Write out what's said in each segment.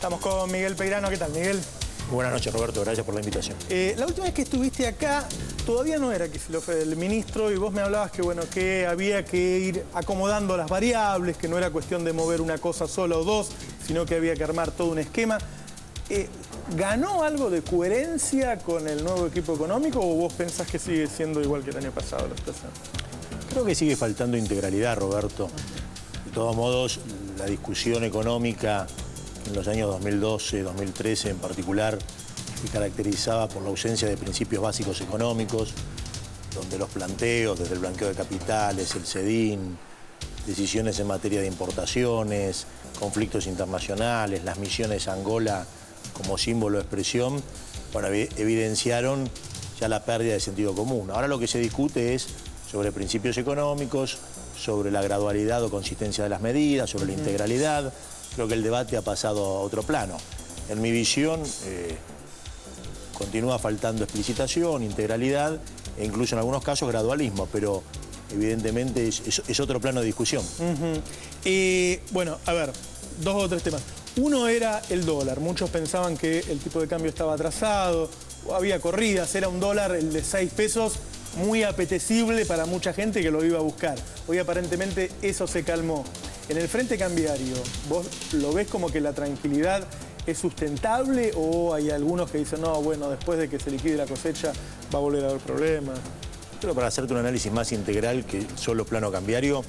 Estamos con Miguel Peirano. ¿Qué tal, Miguel? Buenas noches, Roberto. Gracias por la invitación. La última vez que estuviste acá, todavía no era Kicillof el ministro y vos me hablabas que, bueno, que había que ir acomodando las variables, que no era cuestión de mover una cosa sola o dos, sino que había que armar todo un esquema. ¿Ganó algo de coherencia con el nuevo equipo económico o vos pensás que sigue siendo igual que el año pasado la situación? Creo que sigue faltando integralidad, Roberto. De todos modos, la discusión económica en los años 2012, 2013 en particular, se caracterizaba por la ausencia de principios básicos económicos, donde los planteos, desde el blanqueo de capitales, el SEDIN, decisiones en materia de importaciones, conflictos internacionales, las misiones a Angola como símbolo de expresión, bueno, evidenciaron ya la pérdida de sentido común. Ahora lo que se discute es sobre principios económicos, sobre la gradualidad o consistencia de las medidas, sobre la integralidad. Creo que el debate ha pasado a otro plano. En mi visión, continúa faltando explicitación, integralidad e incluso en algunos casos gradualismo, pero evidentemente es otro plano de discusión. Bueno, a ver, dos o tres temas. Uno era el dólar. Muchos pensaban que el tipo de cambio estaba atrasado, o había corridas, era un dólar, el de 6 pesos, muy apetecible para mucha gente que lo iba a buscar. Hoy aparentemente eso se calmó. En el frente cambiario, ¿vos lo ves como que la tranquilidad es sustentable o hay algunos que dicen, no, bueno, después de que se liquide la cosecha va a volver a haber problemas? Pero para hacerte un análisis más integral que solo plano cambiario,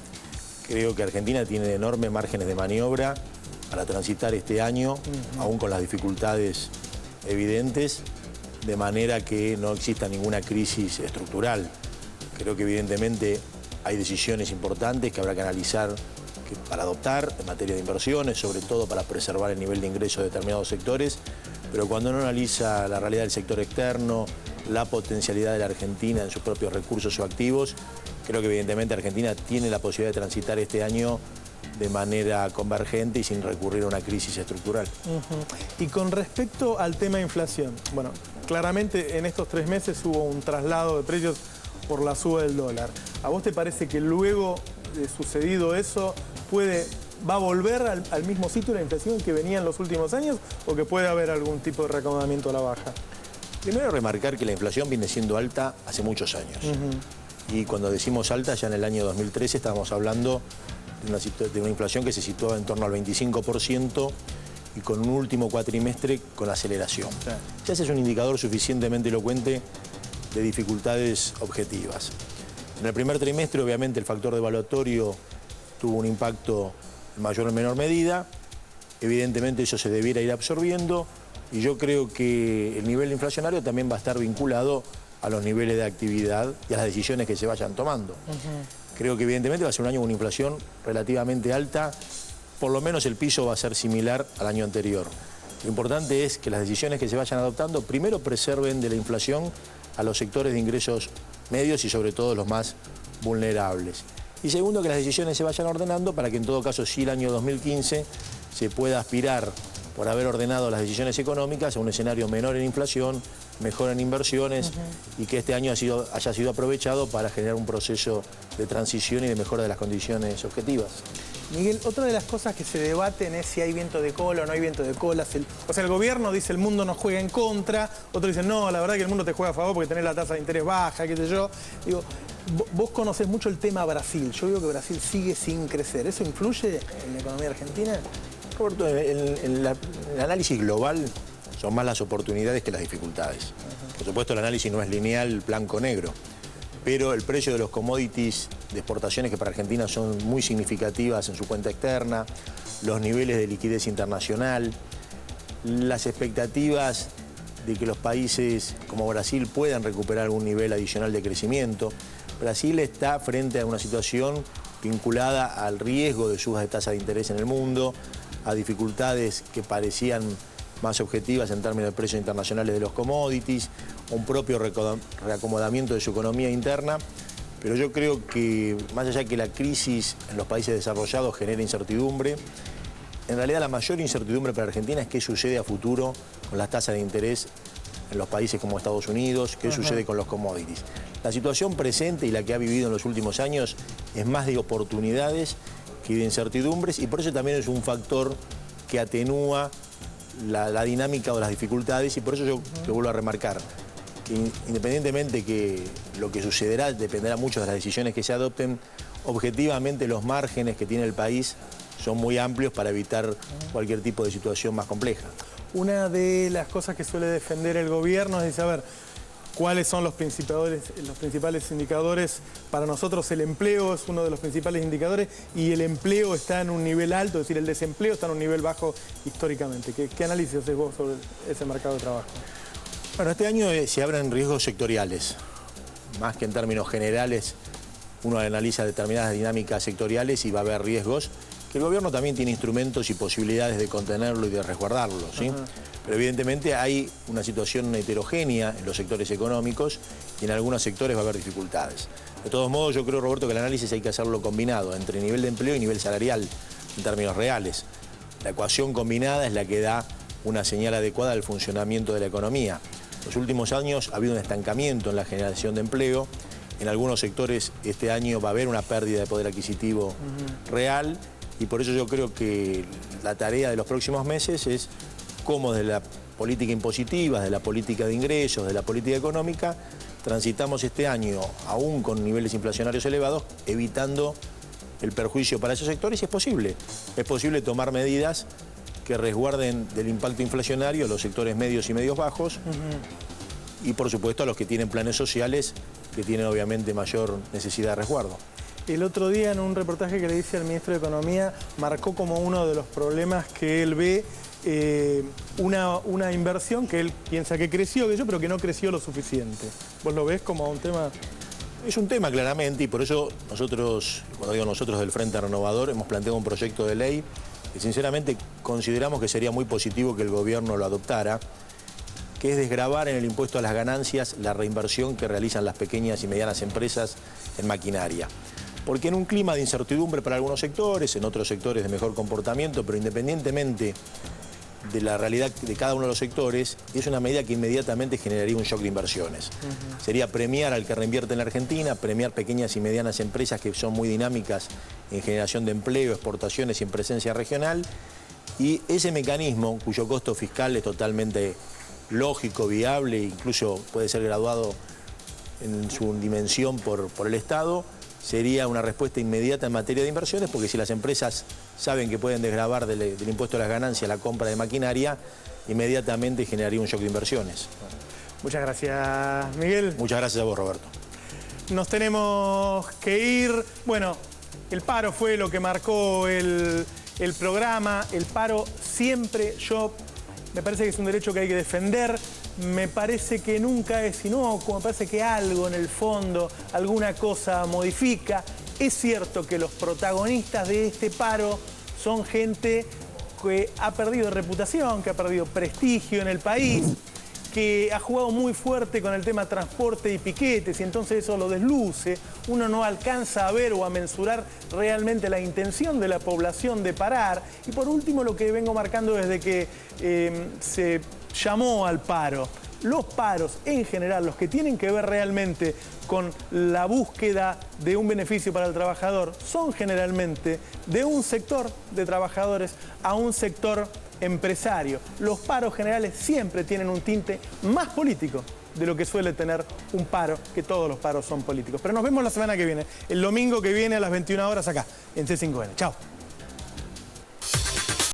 creo que Argentina tiene enormes márgenes de maniobra para transitar este año, aún con las dificultades evidentes, de manera que no exista ninguna crisis estructural. Creo que evidentemente hay decisiones importantes que habrá que analizar para adoptar en materia de inversiones, sobre todo para preservar el nivel de ingreso de determinados sectores, pero cuando uno analiza la realidad del sector externo, la potencialidad de la Argentina en sus propios recursos o activos, creo que evidentemente Argentina tiene la posibilidad de transitar este año de manera convergente y sin recurrir a una crisis estructural. Y con respecto al tema de inflación, bueno, claramente en estos 3 meses hubo un traslado de precios por la suba del dólar. ¿A vos te parece que luego de sucedido eso va a volver al mismo sitio la inflación que venía en los últimos años o que puede haber algún tipo de reacomodamiento a la baja? Primero remarcar que la inflación viene siendo alta hace muchos años. Y cuando decimos alta, ya en el año 2013 estábamos hablando de una inflación que se situaba en torno al 25% y con un último cuatrimestre con aceleración. Ya ese es un indicador suficientemente elocuente de dificultades objetivas. En el primer trimestre, obviamente, el factor devaluatorio tuvo un impacto en mayor o menor medida. Evidentemente eso se debiera ir absorbiendo y yo creo que el nivel inflacionario también va a estar vinculado a los niveles de actividad y a las decisiones que se vayan tomando. Creo que evidentemente va a ser un año con una inflación relativamente alta, por lo menos el piso va a ser similar al año anterior. Lo importante es que las decisiones que se vayan adoptando primero preserven de la inflación a los sectores de ingresos medios y sobre todo los más vulnerables. Y segundo, que las decisiones se vayan ordenando para que en todo caso, si el año 2015 se pueda aspirar, por haber ordenado las decisiones económicas, a un escenario menor en inflación, mejor en inversiones y que este año haya sido aprovechado para generar un proceso de transición y de mejora de las condiciones objetivas. Miguel, otra de las cosas que se debaten es si hay viento de cola o no hay viento de cola. O sea, el gobierno dice el mundo nos juega en contra, otros dicen no, la verdad que el mundo te juega a favor porque tenés la tasa de interés baja, qué sé yo. Digo, vos conocés mucho el tema Brasil. Yo digo que Brasil sigue sin crecer. ¿Eso influye en la economía argentina? Roberto, el análisis global son más las oportunidades que las dificultades. Por supuesto, el análisis no es lineal, blanco-negro, pero el precio de los commodities de exportaciones que para Argentina son muy significativas en su cuenta externa, los niveles de liquidez internacional, las expectativas de que los países como Brasil puedan recuperar algún nivel adicional de crecimiento. Brasil está frente a una situación vinculada al riesgo de subas de tasa de interés en el mundo, a dificultades que parecían más objetivas en términos de precios internacionales de los commodities, un propio reacomodamiento de su economía interna, pero yo creo que más allá de que la crisis en los países desarrollados genera incertidumbre, en realidad la mayor incertidumbre para Argentina es qué sucede a futuro con las tasas de interés en los países como Estados Unidos, qué sucede con los commodities. La situación presente y la que ha vivido en los últimos años es más de oportunidades que de incertidumbres y por eso también es un factor que atenúa la dinámica o las dificultades, y por eso yo te vuelvo a remarcar que independientemente que lo que sucederá dependerá mucho de las decisiones que se adopten, objetivamente los márgenes que tiene el país son muy amplios para evitar cualquier tipo de situación más compleja. Una de las cosas que suele defender el gobierno es saber cuáles son los principales indicadores. Para nosotros el empleo es uno de los principales indicadores y el empleo está en un nivel alto, es decir, el desempleo está en un nivel bajo históricamente. ¿Qué análisis haces vos sobre ese mercado de trabajo? Bueno, este año se abren riesgos sectoriales, más que en términos generales. Uno analiza determinadas dinámicas sectoriales y va a haber riesgos que el gobierno también tiene instrumentos y posibilidades de contenerlo y de resguardarlo, ¿sí? Pero evidentemente hay una situación heterogénea en los sectores económicos y en algunos sectores va a haber dificultades. De todos modos, yo creo, Roberto, que el análisis hay que hacerlo combinado entre nivel de empleo y nivel salarial en términos reales. La ecuación combinada es la que da una señal adecuada al funcionamiento de la economía. En los últimos años ha habido un estancamiento en la generación de empleo. En algunos sectores este año va a haber una pérdida de poder adquisitivo real, y por eso yo creo que la tarea de los próximos meses es cómo desde la política impositiva, de la política de ingresos, de la política económica, transitamos este año, aún con niveles inflacionarios elevados, evitando el perjuicio para esos sectores, y es posible tomar medidas que resguarden del impacto inflacionario a los sectores medios y medios bajos, y por supuesto a los que tienen planes sociales que tienen obviamente mayor necesidad de resguardo. El otro día en un reportaje que le hice al ministro de Economía marcó como uno de los problemas que él ve una inversión que él piensa que creció, pero que no creció lo suficiente. ¿Vos lo ves como un tema? Es un tema claramente, y por eso nosotros, cuando digo nosotros del Frente Renovador, hemos planteado un proyecto de ley que sinceramente consideramos que sería muy positivo que el gobierno lo adoptara, que es desgravar en el impuesto a las ganancias la reinversión que realizan las pequeñas y medianas empresas en maquinaria. Porque en un clima de incertidumbre para algunos sectores, en otros sectores de mejor comportamiento, pero independientemente de la realidad de cada uno de los sectores, es una medida que inmediatamente generaría un shock de inversiones. Sería premiar al que reinvierte en la Argentina, premiar pequeñas y medianas empresas que son muy dinámicas en generación de empleo, exportaciones y en presencia regional, y ese mecanismo, cuyo costo fiscal es totalmente lógico, viable, incluso puede ser graduado en su dimensión por el Estado, sería una respuesta inmediata en materia de inversiones, porque si las empresas saben que pueden desgravar del impuesto a las ganancias la compra de maquinaria, inmediatamente generaría un shock de inversiones. Muchas gracias, Miguel. Muchas gracias a vos, Roberto. Nos tenemos que ir. Bueno, el paro fue lo que marcó el programa. El paro siempre, me parece que es un derecho que hay que defender. Me parece que nunca es inocuo, me parece que algo en el fondo, alguna cosa modifica. Es cierto que los protagonistas de este paro son gente que ha perdido reputación, que ha perdido prestigio en el país, que ha jugado muy fuerte con el tema transporte y piquetes, y entonces eso lo desluce. Uno no alcanza a ver o a mensurar realmente la intención de la población de parar. Y por último, lo que vengo marcando desde que se llamó al paro. Los paros en general, los que tienen que ver realmente con la búsqueda de un beneficio para el trabajador, son generalmente de un sector de trabajadores a un sector empresario. Los paros generales siempre tienen un tinte más político de lo que suele tener un paro, que todos los paros son políticos. Pero nos vemos la semana que viene, el domingo que viene a las 21 horas acá, en C5N. Chao.